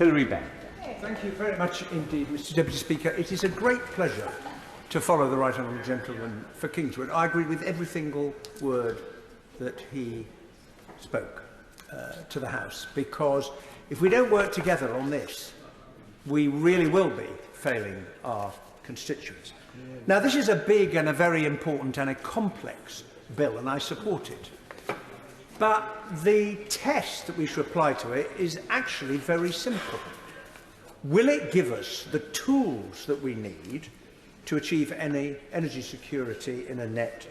Hilary Benn. Thank you very much indeed, Mr Deputy Speaker. It is a great pleasure to follow the Right Honourable Gentleman for Kingswood. I agree with every single word that he spoke to the House, because if we don't work together on this, we really will be failing our constituents. Now, this is a big and a very important and a complex bill, and I support it. But the test that we should apply to it is actually very simple. Will it give us the tools that we need to achieve any energy security in a net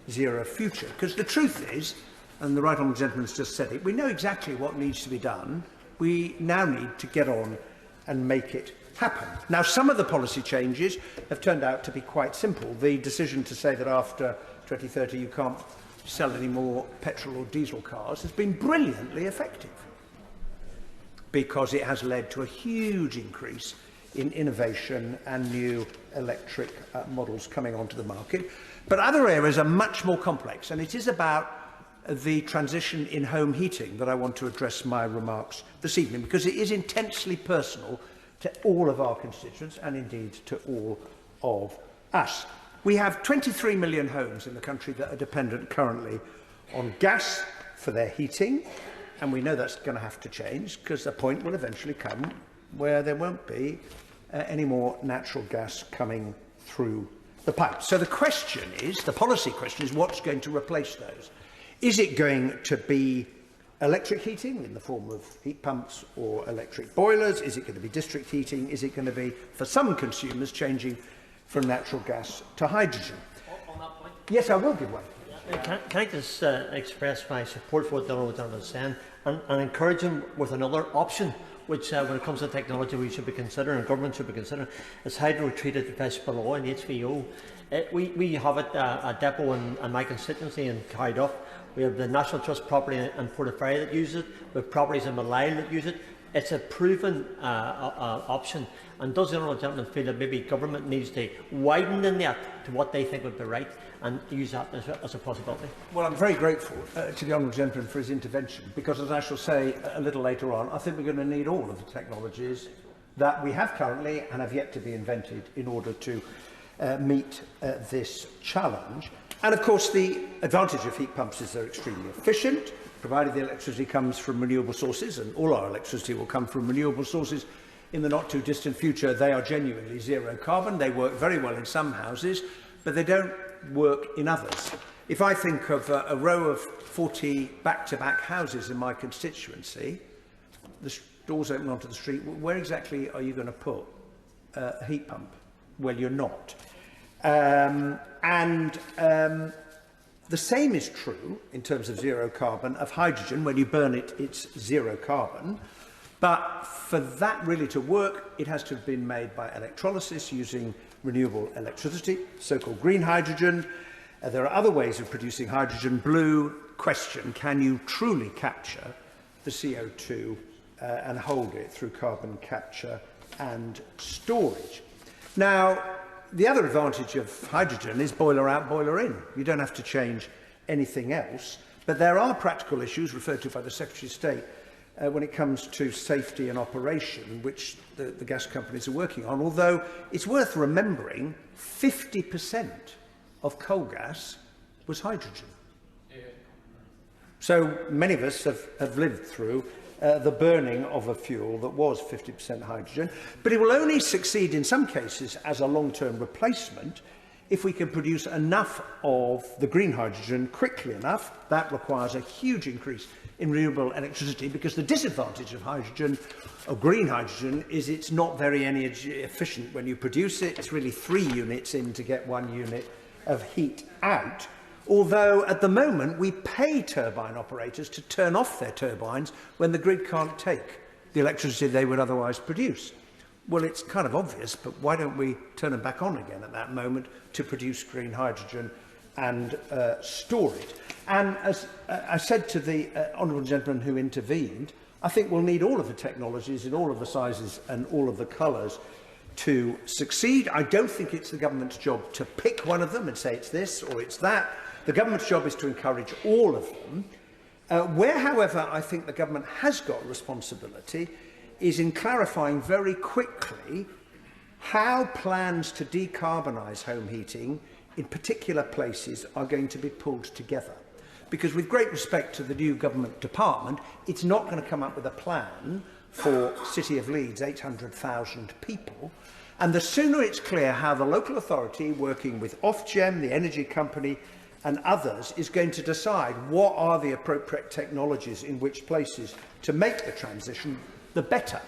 zero future? Because the truth is, and the Right Honourable Gentleman has just said it, we know exactly what needs to be done. We now need to get on and make it happen. Now, some of the policy changes have turned out to be quite simple. The decision to say that after 2030 you can't sell any more petrol or diesel cars has been brilliantly effective, because it has led to a huge increase in innovation and new electric models coming onto the market. But other areas are much more complex, and it is about the transition in home heating that I want to address my remarks this evening, because it is intensely personal to all of our constituents and indeed to all of us. We have 23 million homes in the country that are dependent currently on gas for their heating, and we know that's going to have to change, because the point will eventually come where there won't be any more natural gas coming through the pipe. So the question is, the policy question is, what's going to replace those? Is it going to be electric heating in the form of heat pumps or electric boilers? Is it going to be district heating? Is it going to be, for some consumers, changing from natural gas to hydrogen? On that point? Yes, I will give one. Can I just express my support for what the Honourable Gentleman is saying, and encourage him with another option, which when it comes to technology we should be considering, and government should be considering, is hydro-treated fish below in HVO. We have it, a depot in my constituency in Carryduff. We have the National Trust property in Portaferry that uses it. We have properties in Malyle that use it. It's a proven option. And does the Honourable Gentleman feel that maybe government needs to widen the net to what they think would be right and use that as a possibility? Well, I'm very grateful to the Honourable Gentleman for his intervention, because, as I shall say a little later on, I think we're going to need all of the technologies that we have currently and have yet to be invented in order to meet this challenge. And of course, the advantage of heat pumps is they're extremely efficient, provided the electricity comes from renewable sources, and all our electricity will come from renewable sources in the not too distant future. They are genuinely zero carbon. They work very well in some houses, but they don't work in others. If I think of a row of 40 back-to-back houses in my constituency, the doors open onto the street, where exactly are you going to put a heat pump? Well, you're not. The same is true in terms of zero carbon of hydrogen. When you burn it, it's zero carbon. But for that really to work, it has to have been made by electrolysis using renewable electricity, so-called green hydrogen. There are other ways of producing hydrogen. Blue question, can you truly capture the CO2 and hold it through carbon capture and storage? Now, the other advantage of hydrogen is boiler out, boiler in. You don't have to change anything else. But there are practical issues referred to by the Secretary of State when it comes to safety and operation, which the gas companies are working on. Although it's worth remembering, 50% of coal gas was hydrogen. So many of us have lived through the burning of a fuel that was 50% hydrogen, but it will only succeed in some cases as a long-term replacement if we can produce enough of the green hydrogen quickly enough. That requires a huge increase in renewable electricity, because the disadvantage of hydrogen, or green hydrogen, is it's not very energy efficient when you produce it. It's really 3 units in to get 1 unit of heat out. Although at the moment we pay turbine operators to turn off their turbines when the grid can't take the electricity they would otherwise produce. Well, it's kind of obvious, but why don't we turn them back on again at that moment to produce green hydrogen and store it? And as I said to the Honourable Gentleman who intervened, I think we'll need all of the technologies in all of the sizes and all of the colours to succeed. I don't think it's the government's job to pick one of them and say it's this or it's that. The government's job is to encourage all of them. Where, however, I think the government has got responsibility is in clarifying very quickly how plans to decarbonise home heating in particular places are going to be pulled together. Because with great respect to the new government department, it's not going to come up with a plan for City of Leeds, 800,000 people. And the sooner it's clear how the local authority, working with Ofgem, the energy company and others, is going to decide what are the appropriate technologies in which places to make the transition, the better.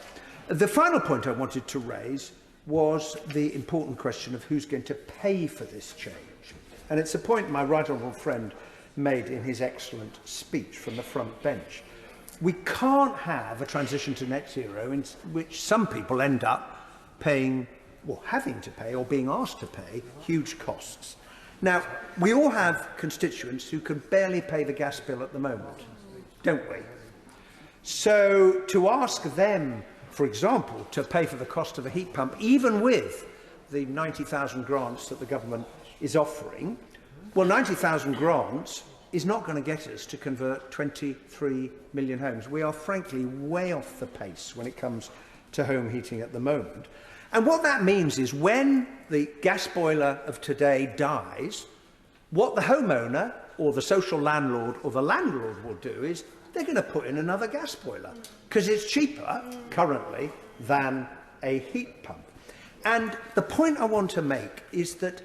The final point I wanted to raise was the important question of who's going to pay for this change. And it's a point my right honourable friend made in his excellent speech from the front bench. We can't have a transition to net zero in which some people end up paying, or having to pay, or being asked to pay, huge costs. Now, we all have constituents who can barely pay the gas bill at the moment, don't we? So to ask them, for example, to pay for the cost of a heat pump, even with the 90,000 grants that the government is offering, well, 90,000 grants is not going to get us to convert 23 million homes. We are frankly way off the pace when it comes to home heating at the moment. And what that means is when the gas boiler of today dies, what the homeowner or the social landlord or the landlord will do is they're going to put in another gas boiler because it's cheaper currently than a heat pump. And the point I want to make is that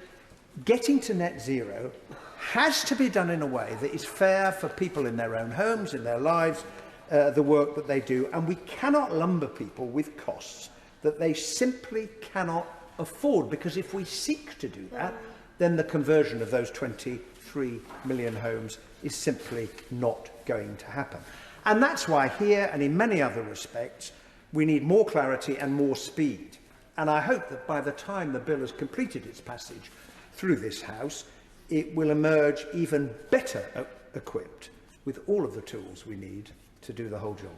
getting to net zero has to be done in a way that is fair for people in their own homes, in their lives, the work that they do, and we cannot lumber people with costs that they simply cannot afford, because if we seek to do that, then the conversion of those 23 million homes is simply not going to happen. And that's why here, and in many other respects, we need more clarity and more speed. And I hope that by the time the bill has completed its passage through this House, it will emerge even better equipped with all of the tools we need to do the whole job.